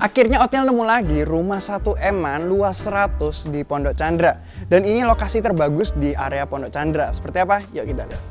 Akhirnya Otniel nemu lagi rumah 1 eman luas 100 di Pondok Chandra. Dan ini lokasi terbagus di area Pondok Chandra. Seperti apa? Yuk kita lihat.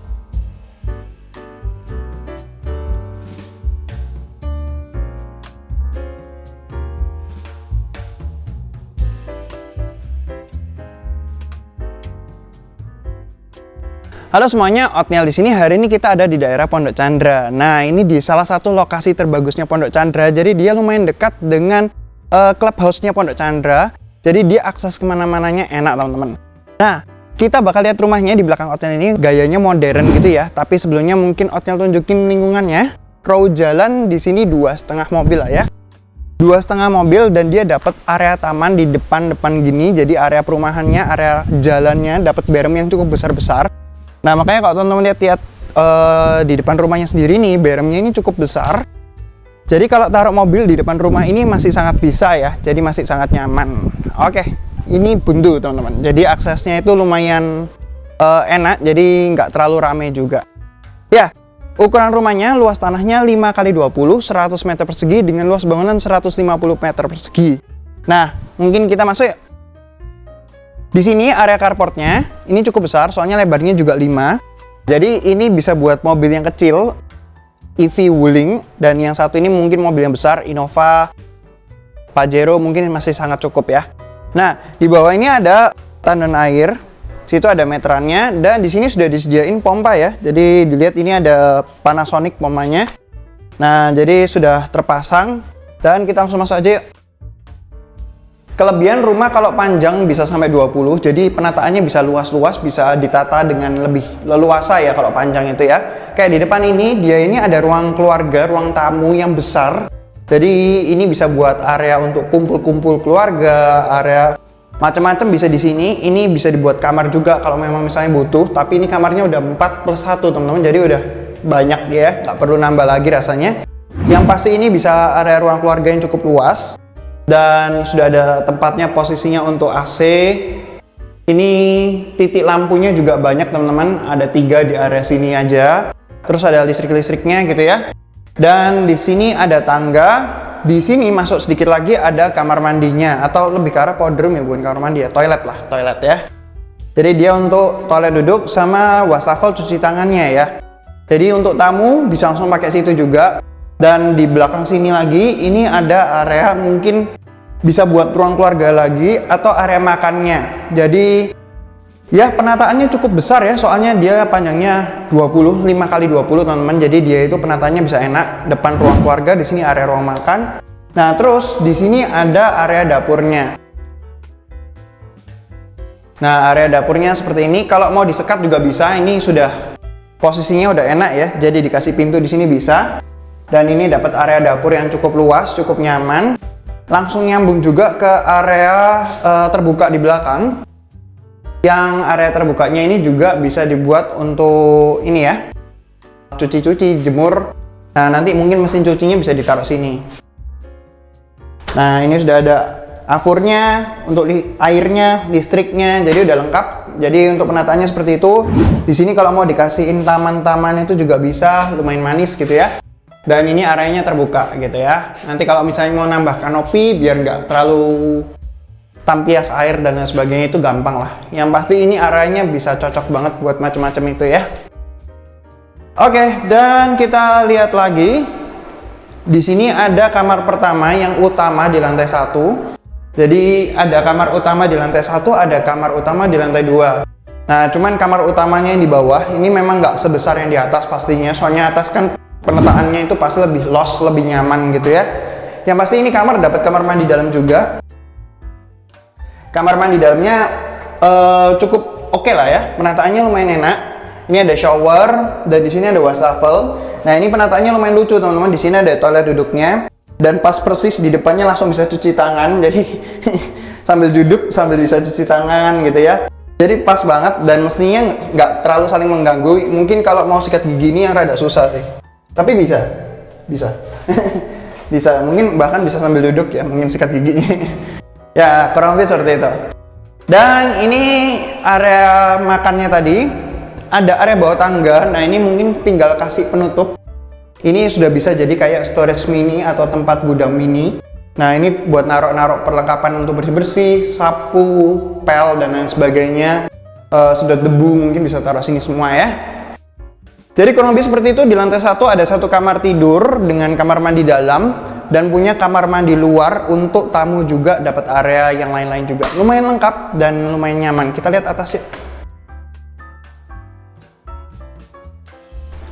Halo semuanya, Otniel di sini. Hari ini kita ada di daerah Pondok Chandra. Nah, ini di salah satu lokasi terbagusnya Pondok Chandra. Jadi dia lumayan dekat dengan clubhouse-nya Pondok Chandra. Jadi dia akses kemana-mananya enak, teman-teman. Nah, kita bakal lihat rumahnya di belakang Otniel ini. Gayanya modern gitu ya. Tapi sebelumnya mungkin Otniel tunjukin lingkungannya. Row jalan di sini 2,5 mobil lah ya. 2,5 mobil dan dia dapat area taman di depan-depan gini. Jadi area perumahannya, area jalannya dapat berem yang cukup besar-besar. Nah, makanya kalau teman-teman lihat di depan rumahnya sendiri nih, beremnya ini cukup besar. Jadi kalau taruh mobil di depan rumah ini masih sangat bisa ya, jadi masih sangat nyaman. Oke, ini buntu teman-teman. Jadi aksesnya itu lumayan enak, jadi nggak terlalu rame juga. Ya, ukuran rumahnya, luas tanahnya 5x20, 100 meter persegi dengan luas bangunan 150 meter persegi. Nah, mungkin kita masuk ya. Di sini area carportnya ini cukup besar, soalnya lebarnya juga 5. Jadi ini bisa buat mobil yang kecil, EV Wuling, dan yang satu ini mungkin mobil yang besar, Innova, Pajero mungkin masih sangat cukup ya. Nah, di bawah ini ada tandon air, situ ada meterannya, dan di sini sudah disediain pompa ya. Jadi dilihat ini ada Panasonic pompanya. Nah, jadi sudah terpasang dan kita langsung masuk aja yuk. Kelebihan rumah kalau panjang bisa sampai 20, jadi penataannya bisa luas-luas, bisa ditata dengan lebih leluasa ya kalau panjang itu ya. Kayak di depan ini, dia ini ada ruang keluarga, ruang tamu yang besar. Jadi ini bisa buat area untuk kumpul-kumpul keluarga, area macam-macam bisa di sini. Ini bisa dibuat kamar juga kalau memang misalnya butuh, tapi ini kamarnya udah 4+1 teman-teman, jadi udah banyak ya, nggak perlu nambah lagi rasanya. Yang pasti ini bisa area ruang keluarga yang cukup luas. Dan sudah ada tempatnya, posisinya untuk AC. Ini titik lampunya juga banyak teman-teman, ada 3 di area sini aja. Terus ada listrik-listriknya gitu ya. Dan di sini ada tangga. Di sini masuk sedikit lagi ada kamar mandinya, atau lebih ke arah powder room ya, bukan kamar mandi ya, toilet lah, toilet ya. Jadi dia untuk toilet duduk sama wastafel cuci tangannya ya. Jadi untuk tamu bisa langsung pakai situ juga. Dan di belakang sini lagi ini ada area mungkin bisa buat ruang keluarga lagi atau area makannya. Jadi ya penataannya cukup besar ya, soalnya dia panjangnya 5x20 teman-teman. Jadi dia itu penataannya bisa enak. Depan ruang keluarga, di sini area ruang makan. Nah, terus di sini ada area dapurnya. Nah, area dapurnya seperti ini. Kalau mau disekat juga bisa. Ini sudah posisinya udah enak ya. Jadi dikasih pintu di sini bisa. Dan ini dapat area dapur yang cukup luas, cukup nyaman. Langsung nyambung juga ke area terbuka di belakang. Yang area terbukanya ini juga bisa dibuat untuk ini ya, cuci-cuci, jemur. Nah, nanti mungkin mesin cucinya bisa ditaruh sini. Nah, ini sudah ada afurnya, untuk airnya, listriknya, jadi udah lengkap. Jadi untuk penataannya seperti itu. Di sini kalau mau dikasihin taman-taman itu juga bisa, lumayan manis gitu ya. Dan ini areanya terbuka gitu ya. Nanti kalau misalnya mau nambah kanopi biar nggak terlalu tampias air dan lain sebagainya itu gampang lah. Yang pasti ini areanya bisa cocok banget buat macam-macam itu ya. Oke, dan kita lihat lagi. Di sini ada kamar pertama yang utama di lantai 1. Jadi ada kamar utama di lantai 1, ada kamar utama di lantai 2. Nah, cuman kamar utamanya yang di bawah ini memang nggak sebesar yang di atas pastinya. Soalnya atas kan penetaannya itu pasti lebih luas, lebih nyaman gitu ya. Yang pasti ini kamar dapat kamar mandi dalam juga. Kamar mandi dalamnya cukup oke lah ya. Penataannya lumayan enak. Ini ada shower dan di sini ada wastafel. Nah, ini penataannya lumayan lucu teman-teman. Di sini ada toilet duduknya dan pas persis di depannya langsung bisa cuci tangan. Jadi sambil duduk sambil bisa cuci tangan gitu ya. Jadi pas banget dan mestinya nggak terlalu saling mengganggu. Mungkin kalau mau sikat gigi ini yang rada susah sih. Tapi bisa. Bisa, mungkin bahkan bisa sambil duduk ya, mungkin sikat giginya. Ya, kurang lebih seperti itu. Dan ini area makannya tadi. Ada area bawah tangga. Nah, ini mungkin tinggal kasih penutup. Ini sudah bisa jadi kayak storage mini atau tempat gudang mini. Nah, ini buat narok-narok perlengkapan untuk bersih-bersih, sapu, pel, dan lain sebagainya. Sedot debu mungkin bisa taruh sini semua ya. Jadi kurang lebih seperti itu. Di lantai 1 ada satu kamar tidur dengan kamar mandi dalam dan punya kamar mandi luar untuk tamu juga, dapat area yang lain-lain juga. Lumayan lengkap dan lumayan nyaman. Kita lihat atas yuk.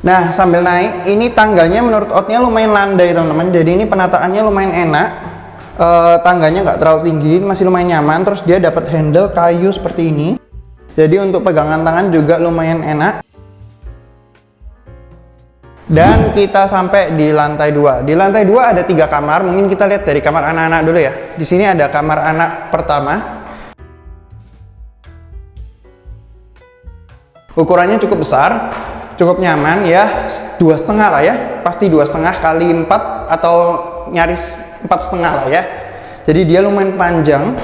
Nah, sambil naik, ini tangganya menurut Otniel lumayan landai teman-teman. Jadi ini penataannya lumayan enak. Tangganya nggak terlalu tinggi, masih lumayan nyaman. Terus dia dapat handle kayu seperti ini. Jadi untuk pegangan tangan juga lumayan enak. Dan kita sampai di lantai 2. Di lantai 2 ada 3 kamar. Mungkin kita lihat dari kamar anak-anak dulu ya. Di sini ada kamar anak pertama. Ukurannya cukup besar, cukup nyaman ya. 2,5 lah ya. Pasti 2,5 kali 4 atau nyaris 4,5 lah ya. Jadi dia lumayan panjang.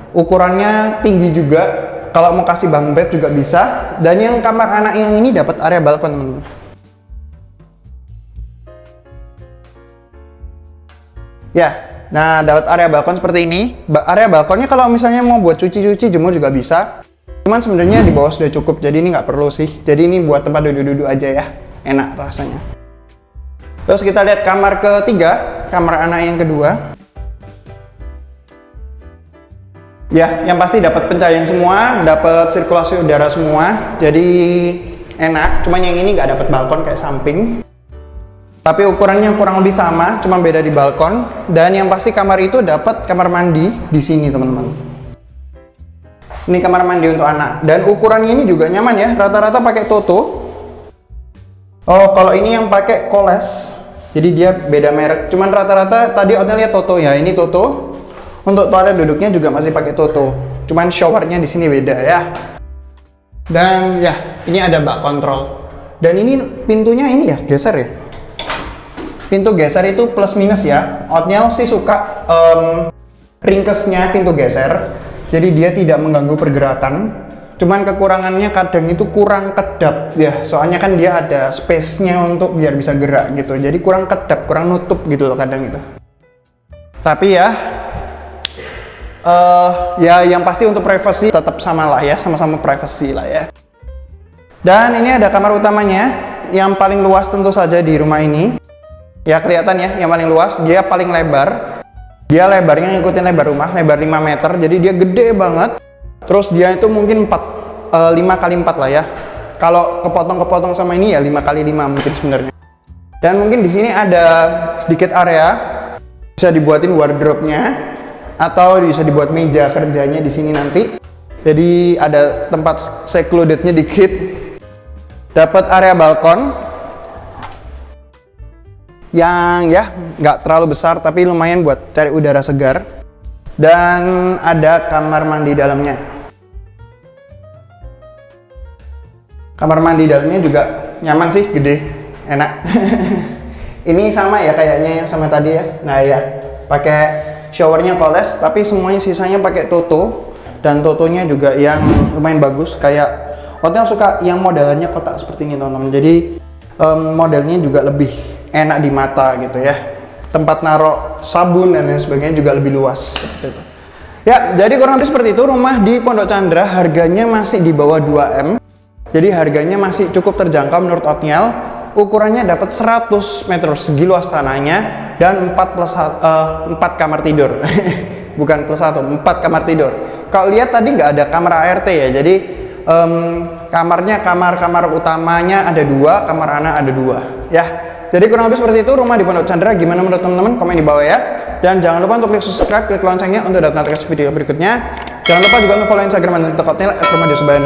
Ukurannya tinggi juga. Kalau mau kasih bunk bed juga bisa. Dan yang kamar anak yang ini dapat area balkon. Ya, nah dapat area balkon seperti ini. Area balkonnya kalau misalnya mau buat cuci-cuci, jemur juga bisa. Cuman sebenarnya di bawah sudah cukup, jadi ini nggak perlu sih. Jadi ini buat tempat duduk-duduk aja ya, enak rasanya. Terus kita lihat kamar ketiga, kamar anak yang kedua. Ya, yang pasti dapat pencahayaan semua, dapat sirkulasi udara semua, jadi enak. Cuman yang ini nggak dapat balkon kayak samping. Tapi ukurannya kurang lebih sama, cuma beda di balkon. Dan yang pasti kamar itu dapat kamar mandi di sini, teman-teman. Ini kamar mandi untuk anak. Dan ukurannya ini juga nyaman ya, rata-rata pakai Toto. Oh, kalau ini yang pakai Koles. Jadi dia beda merek. Cuman rata-rata tadi Otniel lihat Toto ya, ini Toto. Untuk toilet duduknya juga masih pakai Toto. Cuman showernya di sini beda ya. Dan ya, ini ada bak kontrol. Dan ini pintunya ini ya, geser ya. Pintu geser itu plus minus ya. Otniel sih suka ringkesnya pintu geser. Jadi dia tidak mengganggu pergerakan. Cuman kekurangannya kadang itu kurang kedap ya. Soalnya kan dia ada space-nya untuk biar bisa gerak gitu. Jadi kurang kedap, kurang nutup gitu loh kadang itu. Tapi ya ya yang pasti untuk privacy tetap sama lah ya, sama-sama privacy lah ya. Dan ini ada kamar utamanya yang paling luas tentu saja di rumah ini. Ya kelihatan ya, yang paling luas, dia paling lebar. Dia lebarnya ngikutin lebar rumah, lebar 5 meter, jadi dia gede banget. Terus dia itu mungkin 5 kali 4 lah ya. Kalau kepotong-kepotong sama ini ya 5 kali 5 mungkin sebenarnya. Dan mungkin di sini ada sedikit area, bisa dibuatin wardrobe-nya, atau bisa dibuat meja kerjanya di sini nanti. Jadi ada tempat secluded-nya dikit. Dapat area balkon. Yang ya nggak terlalu besar tapi lumayan buat cari udara segar. Dan ada kamar mandi dalamnya. Kamar mandi dalamnya juga nyaman sih, gede, enak. Ini sama ya kayaknya yang sama tadi ya. Nah ya, pakai showernya Koles, tapi semuanya sisanya pakai Toto. Dan Totonya juga yang lumayan bagus, kayak Otniel suka yang modelannya kotak seperti ini teman-teman. Jadi modelnya juga lebih enak di mata gitu ya. Tempat naruh sabun dan lain sebagainya juga lebih luas seperti itu. Ya, jadi kurang lebih seperti itu rumah di Pondok Chandra. Harganya masih di bawah 2M. Jadi harganya masih cukup terjangkau menurut Otniel. Ukurannya dapat 100 meter persegi luas tanahnya dan 4 kamar tidur. Bukan plus 1, 4 kamar tidur. Kalau lihat tadi nggak ada kamar ART ya. Jadi kamar utamanya ada 2, kamar anak ada 2 ya. Jadi kurang lebih seperti itu rumah di Pondok Chandra. Gimana menurut teman-teman? Komen di bawah ya. Dan jangan lupa untuk klik subscribe, klik loncengnya untuk dapat notifikasi video berikutnya. Jangan lupa juga untuk follow Instagram dan TikTok Otniel @romadiosubai_.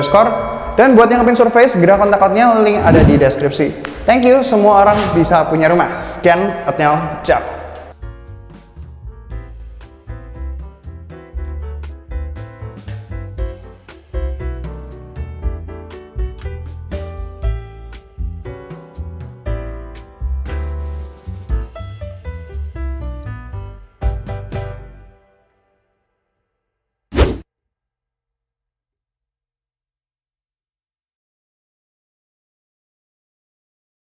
Dan buat yang kepin survei, segera kontak Otniel, link ada di deskripsi. Thank you, semua orang bisa punya rumah. Sekian, Otniel, ciao.